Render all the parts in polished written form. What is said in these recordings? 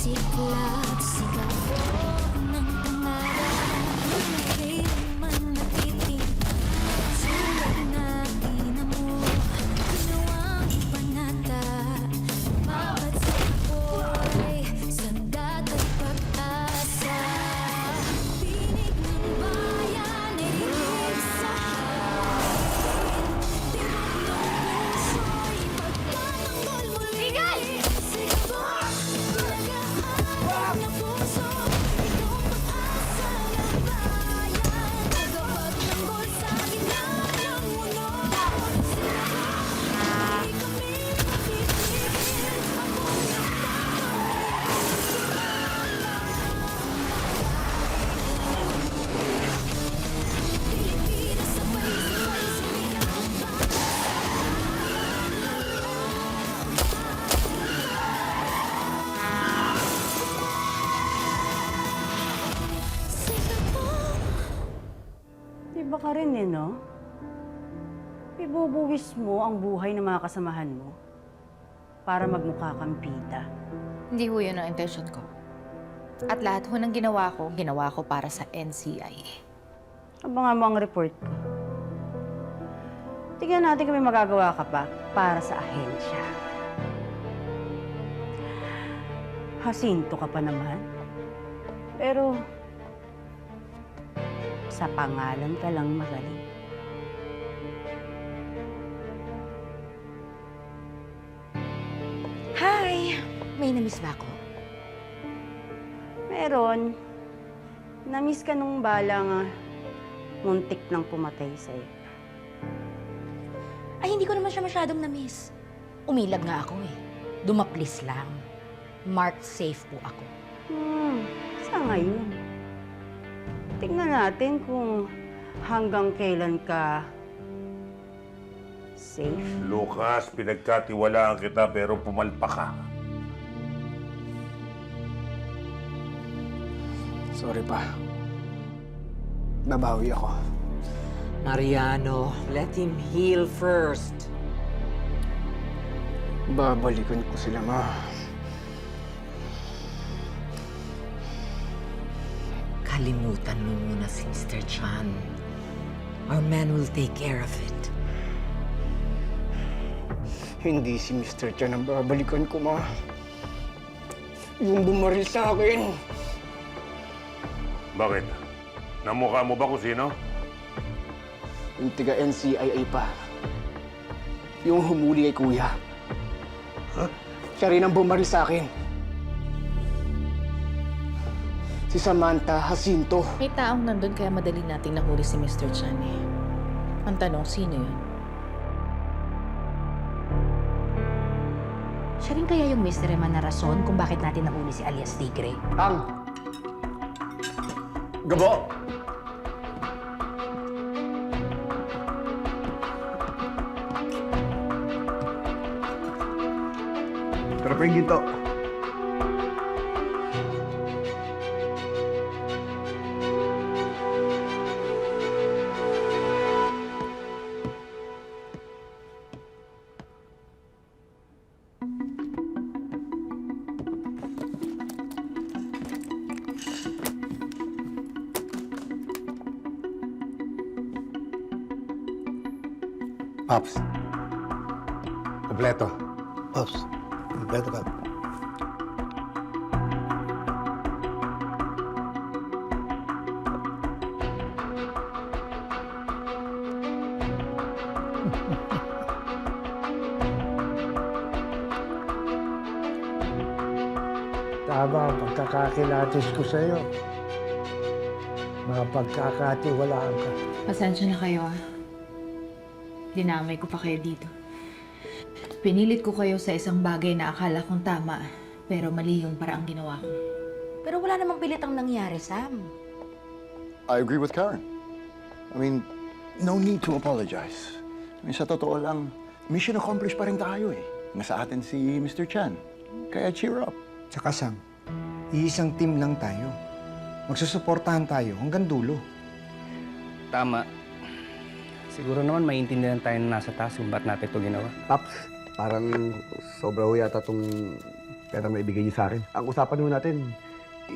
Siklab, sigaw ng pangarap kailanman natitig sulat na inamo ginawang panata bawat sapoy sandat at pag-asa tinig ng bayan ay higit sa akin tibok ng puso'y pagtatanggol muli sigaw nagahanap ng puso ikaw ang pag-asa ng bayan tagapagtanggol sa gitna ng mundo di kami mapitigil ako Pilipinas sabay-sabay sumigaw sigaw mo Iba ka rin eh, no? Ibubuwis mo ang buhay ng mga kasamahan mo para magmukha kang pita. Hindi ho yun ang intensyon ko. At lahat ho ng ginawa ko para sa NCIA. Abangan mo ang report ko. Tingnan natin kung may magagawa ka pa para sa ahensya. Jacinto ka pa naman. Pero sa pangalan ka lang magaling. Hi! May namiss ba ako? Meron. Namiss ka nung balang muntik nang pumatay sa'yo. Ay, hindi ko naman siya masyadong na-miss. Umilag nga ako eh. Dumaplis lang. Marked safe po ako. Sa ngayon. Tingnan natin kung hanggang kailan ka safe. Lucas, pinagkatiwalaan kita pero pumalpak ka. Sorry pa. Babawi ako. Mariano, let him heal first. Babalikan ko sila, ma. Kalimutan mo muna si Mr. Chan. Our men will take care of it. Hindi si Mr. Chan ang babalikan ko, ma. Yung bumaril sa akin. Bakit? Namukha mo ba kung sino? Yung tiga-NCIA pa. Yung humuli kay Kuya. Siya rin ang bumaril sa akin. Si Samantha Jacinto. May taong nandun kaya madali nating nahuli si Mr. Chan eh. Ang tanong, sino yun? Siya rin kaya yung mystery man na rason kung bakit natin nahuli si alias Tigre? Ang! Gabo! Pero pa yung ginto. Pops. Kompleto. Pops, kompleto ka. Tama ang pagkakakilatis ko sa'yo. Mga pagkakatiwalaan ka. Pasensya na kayo ah. Dinamay ko pa kayo dito. Pinilit ko kayo sa isang bagay na akala kong tama, pero mali yung paraang ginawa ko. Pero wala namang pilit ang nangyari, Sam. I agree with Karen. I mean, no need to apologize. I mean, sa totoo lang, mission accomplished pa rin tayo eh. Nasa atin si Mr. Chan. Kaya cheer up. Tsaka Sam, iisang team lang tayo. Magsusuportahan tayo hanggang dulo. Tama. Siguro naman maintindihan tayo na nasa taas kung ba't natin ito ginawa. Pops, parang sobra ho yata tong pera maibigay niyo sa akin. Ang usapan mo natin,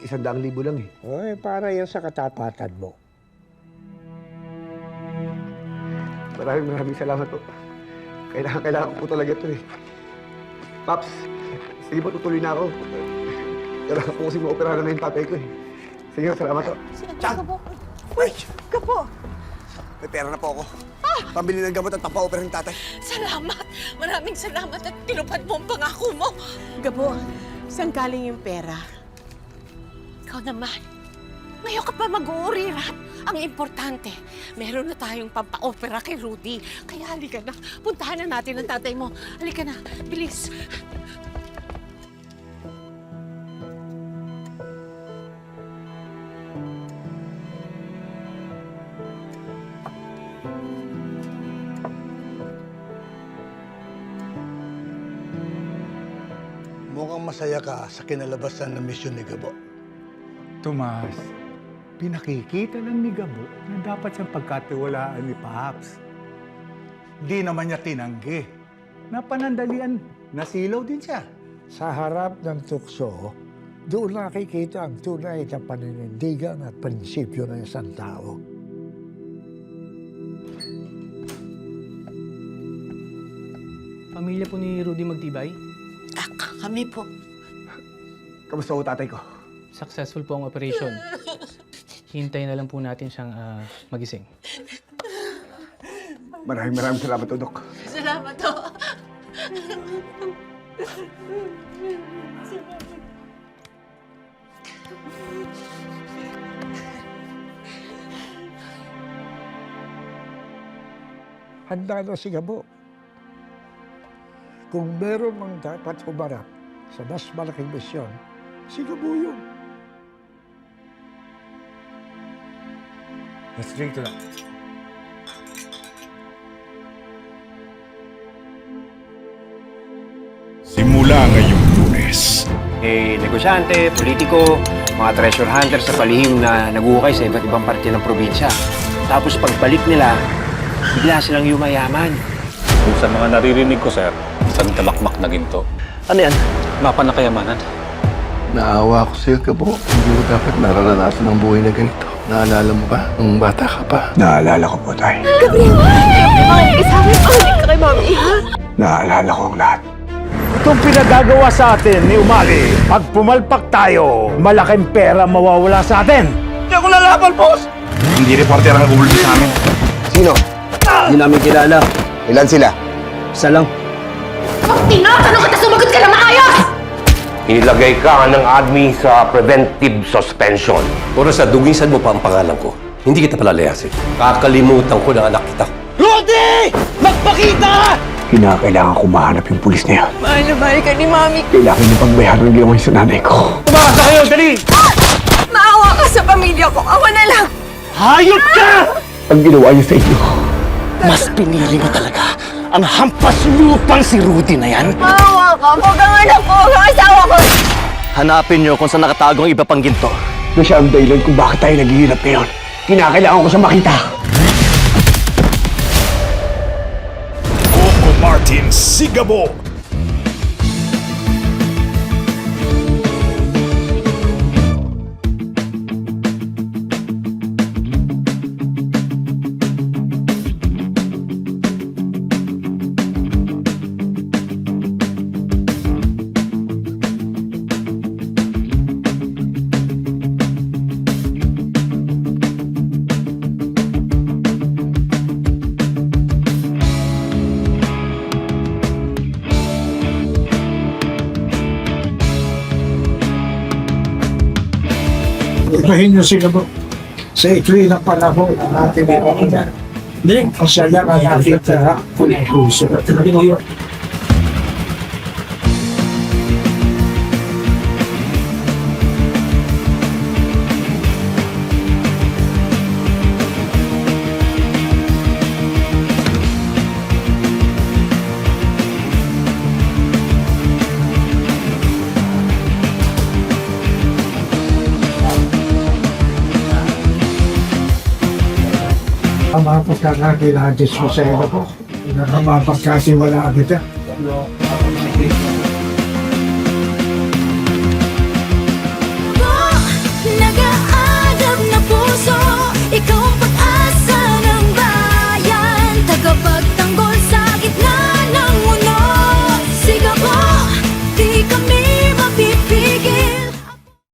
100,000 lang eh. Oy, para yan sa katapatan mo. Maraming salamat po. Kailangan ko po talaga ito eh. Paps, sige po, tutuloy na ako. Kailangan po kasi maoperahan na yung tatay ko eh. Sige, salamat po. Chan! Wait! Kapo! May pera na po ako. Pambili ng gamot at papa-opera ng tatay. Salamat! Maraming salamat at tinupad mo ang pangako mo. Gabo, saan galing yung pera? Ikaw naman. Ngayon ka pa mag-uurirat. Ang importante, meron na tayong pampa-opera kay Rudy. Kaya halika na. Puntahan na natin ang tatay mo. Halika na. Bilis. Mukhang masaya ka sa kinalabasan ng misyon ni Gabo. Tomas, pinakikita lang ni Gabo na dapat siyang pagkatiwalaan ni Paps. Di naman niya tinanggi. Napanandalian, nasilaw din siya. Sa harap ng tukso, doon nakikita ang tunay na paninindigan at prinsipyo ng isang tao. Pamilya po ni Rudy Magtibay? Kami po. Kamusta po tatay ko? Successful po ang operation. Hintayin na lang po natin siyang magising. Maraming salamat po, Dok. Salamat to. Handa na si Gabo. Kung meron mang dapat humarap sa mas malaking misyon, si Gabo yun. Let's drink to that. Simula ngayong Lunes, Negosyante, politiko, mga treasure hunters sa palihim na naguhukay sa iba't ibang parte ng probinsya. Tapos pagbalik nila, bigla silang yumayaman. Kung sa mga naririnig ko, sir, isang tamakmak na ginto. Ano yan? Mapa na kayamanan. Naawa ko sa'yo, Gabo. Hindi mo dapat nararanasan ang buhay na ganito. Naalala mo ba nung bata ka pa? Naalala ko po, tay. Isabi, pahalik ka kay Mami, ha? Naalala ko ang lahat. Itong pinagagawa sa atin ni Umali, pag pumalpak tayo, malaking pera mawawala sa atin. Hindi ako lalaban, boss! hindi reporter ang nagugulong sa amin. Sino? Hindi namin kilala. Ilan sila? Isa lang. Pag tinatanong kita, sumagot ka na maayos! Inilagay ka ng admin sa preventive suspension. Puro sa dugisan mo pa ang pangalan ko. Hindi kita palalayasin. Kakalimutan ko ng anak kita. Rudy! Magpakita! Kinakailangan ko mahanap yung pulis na yan. Mahal na mahal ka ni Mami. Kailangan niyo pagbayaran ng ginawa niyo sa nanay ko. Tumasa kayo, dali! Maawa ka sa pamilya ko. Awa na lang. Hayop ka! Ang ginawa niyo sa inyo. Mas pinili mo talaga ang hampas lupang si Rudy na yan. Maawa ka. Huwag ang anak ko. Huwag ang asawa ko. Hanapin niyo kung saan nakatago ang iba pang ginto. Na siya ang dahilan kung bakit tayo naghihirap ngayon. Kinakailangan ko siya makita. Coco Martin Sigabo. Ibahin niyo si Gabo. Sa ituloy na panahon ang ating ipauna. Ang siya lang ang nakita kung puso. Ang mga pagkakakilahadis mo sa iyo po, na mapagkasiwalaan kita.